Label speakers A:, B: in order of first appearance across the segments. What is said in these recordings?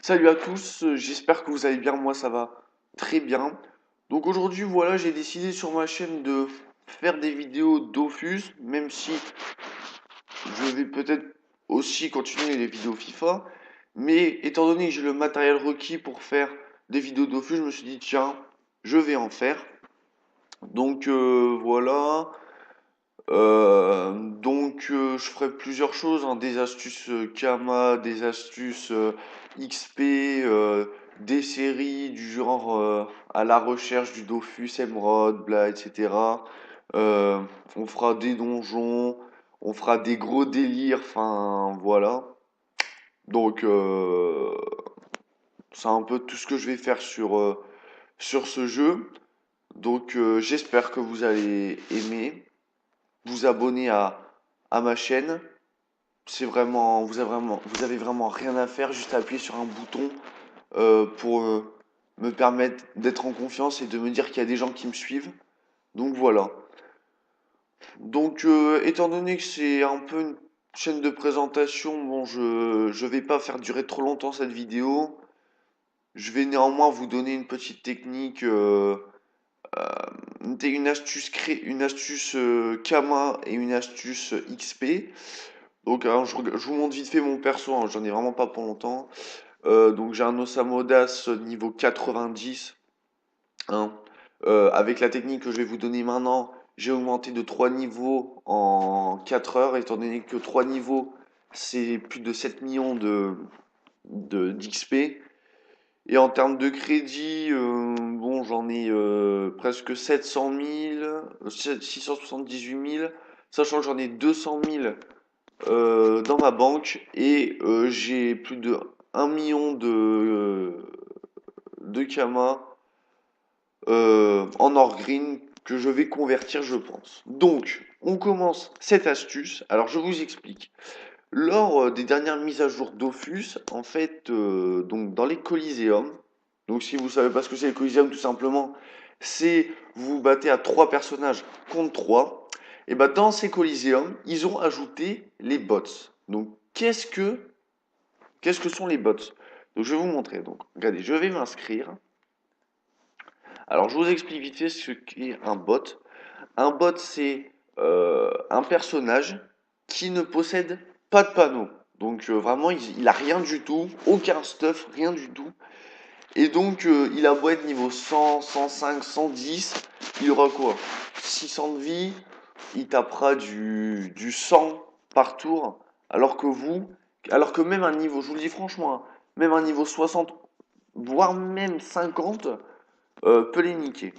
A: Salut à tous, j'espère que vous allez bien, moi ça va très bien. Donc aujourd'hui voilà, j'ai décidé sur ma chaîne de faire des vidéos Dofus, même si je vais peut-être aussi continuer les vidéos FIFA. Mais étant donné que j'ai le matériel requis pour faire des vidéos Dofus, je me suis dit tiens, je vais en faire. Donc voilà. Je ferai plusieurs choses, hein, des astuces Kama, des astuces XP, des séries du genre à la recherche du Dofus, Emerald, bla, etc. Euh, on fera des donjons, on fera des gros délires, enfin voilà. Donc c'est un peu tout ce que je vais faire sur ce jeu. Donc j'espère que vous allez aimer, vous abonner à ma chaîne. C'est vraiment, vous avez vraiment rien à faire, juste à appuyer sur un bouton pour me permettre d'être en confiance et de me dire qu'il y a des gens qui me suivent. Donc voilà. Donc étant donné que c'est un peu une chaîne de présentation, bon, je vais pas faire durer trop longtemps cette vidéo. Je vais néanmoins vous donner une petite technique, une astuce Kama et une astuce XP. Donc, alors, je vous montre vite fait mon perso, hein, j'en ai vraiment pas pour longtemps. Donc, j'ai un Osamodas niveau 90, hein. Avec la technique que je vais vous donner maintenant, j'ai augmenté de 3 niveaux en 4 heures, étant donné que 3 niveaux, c'est plus de 7 millions d'XP. Et en termes de crédit, bon, j'en ai presque 700 000, 678 000, sachant que j'en ai 200 000 dans ma banque et j'ai plus de 1 million de Kama en or green que je vais convertir, je pense. Donc, on commence cette astuce. Alors, je vous explique. Lors des dernières mises à jour Dofus, en fait, donc dans les Coliseum, donc si vous savez pas ce que c'est les Coliseum, tout simplement, c'est vous vous battez à 3 personnages contre 3. Et ben dans ces Coliseum, ils ont ajouté les bots. Donc qu'est-ce que sont les bots? Donc je vais vous montrer. Donc regardez, je vais m'inscrire. Alors je vous explique vite fait ce qu'est un bot. Un bot, c'est un personnage qui ne possède pas de panneau. Donc vraiment, il a rien du tout, aucun stuff, rien du tout. Et donc, il a beau être niveau 100, 105, 110, il aura quoi? 600 de vie, il tapera du 100 par tour, alors que même un niveau, je vous le dis franchement, hein, même un niveau 60, voire même 50, peut les niquer.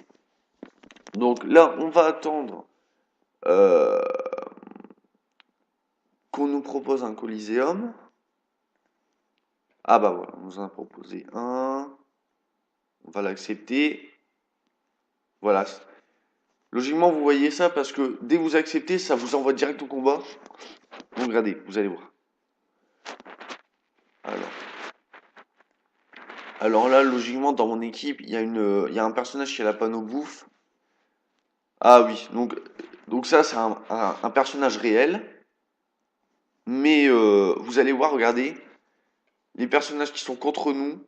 A: Donc là, on va attendre euh, qu'on nous propose un Coliseum. Ah bah voilà, on nous en a proposé un. On va l'accepter. Voilà. Logiquement, vous voyez ça parce que dès que vous acceptez, ça vous envoie direct au combat. Donc regardez, vous allez voir. Alors, alors là, logiquement, dans mon équipe, il y a un personnage qui a la panneau bouffe. Ah oui, donc ça, c'est un personnage réel. Mais vous allez voir, regardez, les personnages qui sont contre nous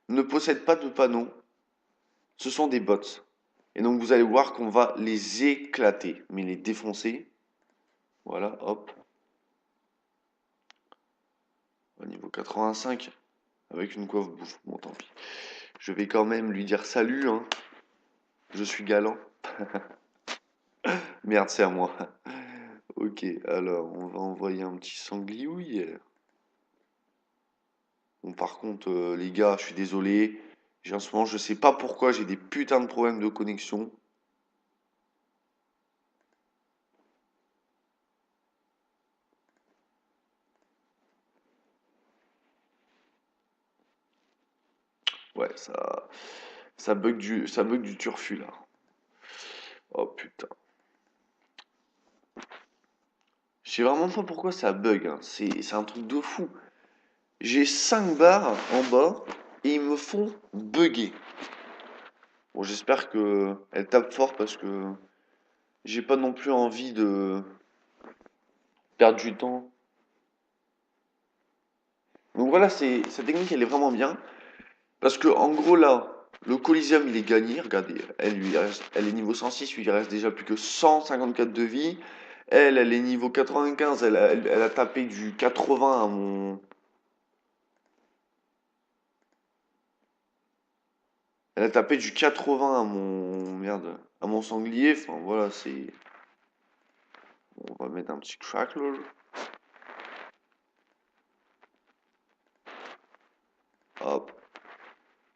A: ne possèdent pas de panneau. Ce sont des bots. Et donc vous allez voir qu'on va les éclater, mais les défoncer. Voilà, hop. Au niveau 85, avec une coiffe bouffe. Bon, tant pis. Je vais quand même lui dire salut, hein. Je suis galant. Merde, c'est à moi. Ok, alors, on va envoyer un petit sangliouille. Bon, par contre, les gars, je suis désolé. En ce moment, je sais pas pourquoi j'ai des putains de problèmes de connexion. Ouais, ça bug du turfu là. Oh putain. Je sais vraiment pas pourquoi ça bug, hein. C'est un truc de fou. J'ai 5 barres en bas et ils me font bugger. Bon, j'espère que elle tape fort parce que j'ai pas non plus envie de perdre du temps. Donc voilà, cette technique, elle est vraiment bien. Parce que en gros là, le Coliseum il est gagné, regardez, elle est niveau 106, lui il reste déjà plus que 154 de vie. Elle est niveau 95, elle a tapé du 80 à mon. Elle a tapé du 80 à mon. Merde. À mon sanglier. Enfin voilà, c'est. On va mettre un petit crackle. Hop.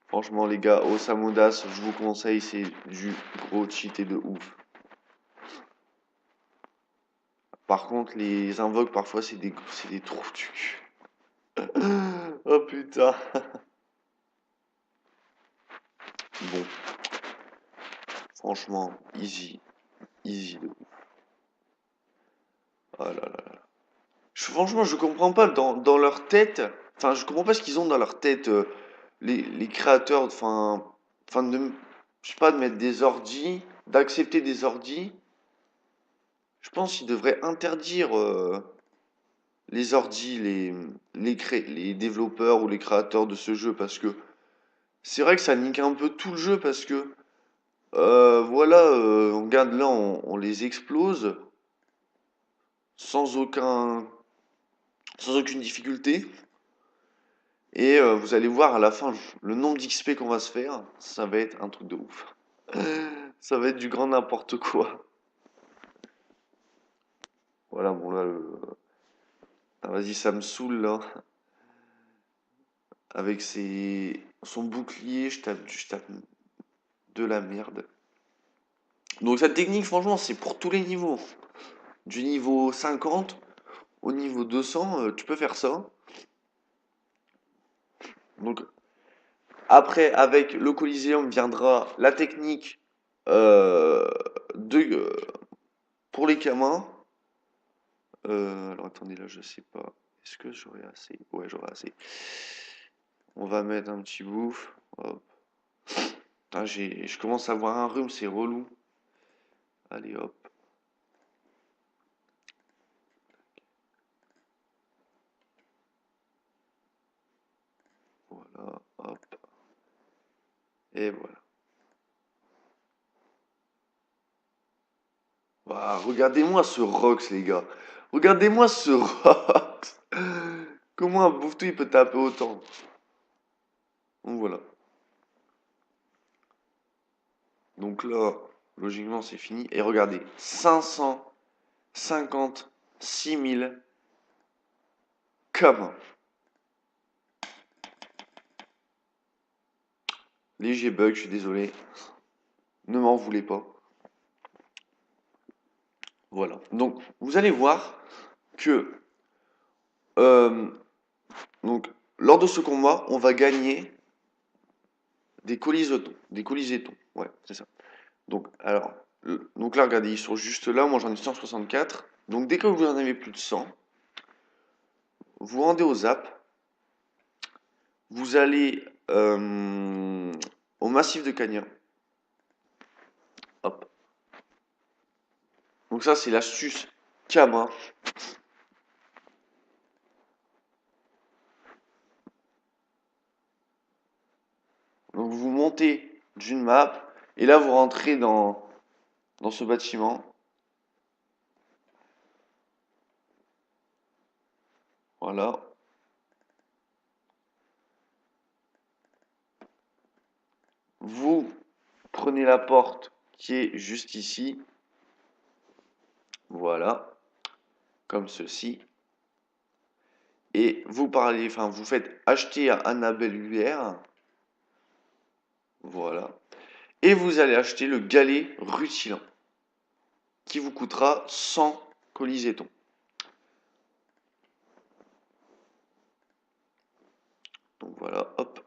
A: Franchement les gars, Osamodas, je vous conseille, c'est du gros cheaté de ouf. Par contre, les invoques, parfois, c'est des trous du cul. Oh putain. Bon, franchement, easy. Easy de ouf. Oh là là. Franchement, je comprends pas dans leur tête. Enfin, je comprends pas ce qu'ils ont dans leur tête, les créateurs. Enfin, je sais pas, de mettre des ordis, d'accepter des ordis. Je pense qu'ils devraient interdire les ordis, les développeurs ou les créateurs de ce jeu parce que c'est vrai que ça nique un peu tout le jeu parce que voilà, on regarde là, on les explose sans aucun, sans aucune difficulté. Et vous allez voir à la fin le nombre d'XP qu'on va se faire, ça va être un truc de ouf. Ça va être du grand n'importe quoi. Voilà, bon là, ah, vas-y, ça me saoule là. Avec son bouclier, je tape de la merde. Donc cette technique, franchement, c'est pour tous les niveaux. Du niveau 50 au niveau 200, tu peux faire ça. Donc après, avec le Coliseum viendra la technique euh, de, pour les camins. Alors attendez, là je sais pas. Est-ce que j'aurai assez? Ouais, j'aurai assez. On va mettre un petit bouffe. Hop. Putain, je commence à avoir un rhume, c'est relou. Allez hop. Voilà, hop. Et voilà. Waouh, regardez-moi ce Rox, les gars. Regardez-moi ce Rox. Comment un bouffetou il peut taper autant? Donc voilà. Donc là, logiquement, c'est fini. Et regardez, 556 000 comme. Léger bug, je suis désolé. Ne m'en voulez pas. Voilà. Donc, vous allez voir que euh, donc, lors de ce combat, on va gagner des colisétons. Des colisétons. Ouais, c'est ça. Donc, alors, donc là, regardez, ils sont juste là. Moi, j'en ai 164. Donc, dès que vous en avez plus de 100, vous rendez au zap. Vous allez au massif de Cagna. Hop. Donc ça, c'est l'astuce Kama. Donc vous montez d'une map et là vous rentrez dans ce bâtiment. Voilà. Vous prenez la porte qui est juste ici. Voilà. Comme ceci. Et vous parlez, enfin vous faites acheter à Annabelle UR. Voilà. Et vous allez acheter le galet rutilant qui vous coûtera 100 colisétons. Donc voilà, hop.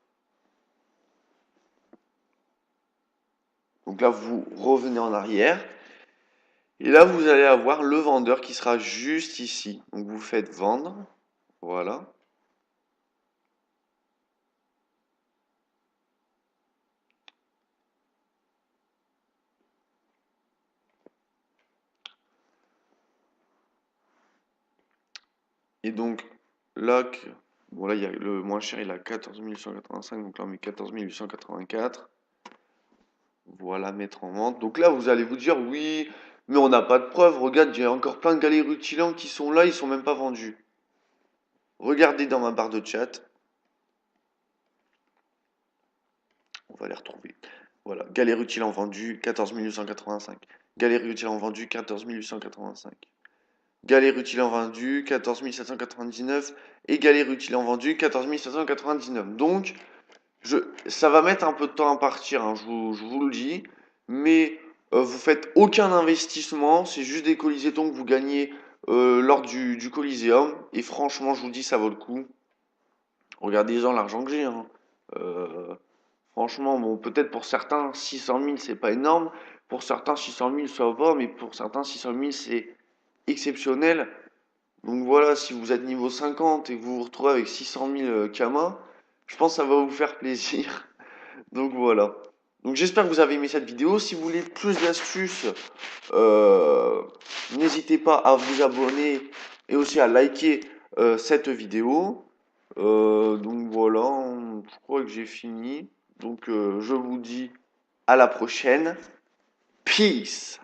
A: Donc là, vous revenez en arrière. Et là, vous allez avoir le vendeur qui sera juste ici. Donc vous faites vendre. Voilà. Et donc, lock. Bon, là, il y a le moins cher, il a 14 885, donc là, on met 14 884. Voilà, mettre en vente. Donc là, vous allez vous dire, oui, mais on n'a pas de preuves. Regarde, il y a encore plein de galets rutilants qui sont là, ils sont même pas vendus. Regardez dans ma barre de chat. On va les retrouver. Voilà, galets rutilants vendus, 14 885. Galets rutilants vendus, 14 885. Galets rutilants vendus, 14 799. Et galets rutilants vendus, 14 799. Donc, ça va mettre un peu de temps à partir, hein, je vous le dis, mais vous faites aucun investissement, c'est juste des colisétons que vous gagnez lors du Coliseum, et franchement, je vous dis, ça vaut le coup. Regardez-en l'argent que j'ai, hein. Euh, Franchement, bon, peut-être pour certains, 600 000, c'est pas énorme, pour certains, 600 000, ça va, mais pour certains, 600 000, c'est exceptionnel. Donc voilà, si vous êtes niveau 50 et que vous vous retrouvez avec 600 000 kamas, je pense que ça va vous faire plaisir. Donc voilà. Donc j'espère que vous avez aimé cette vidéo. Si vous voulez plus d'astuces, euh, n'hésitez pas à vous abonner et aussi à liker cette vidéo. Donc voilà, je crois que j'ai fini. Donc je vous dis à la prochaine. Peace!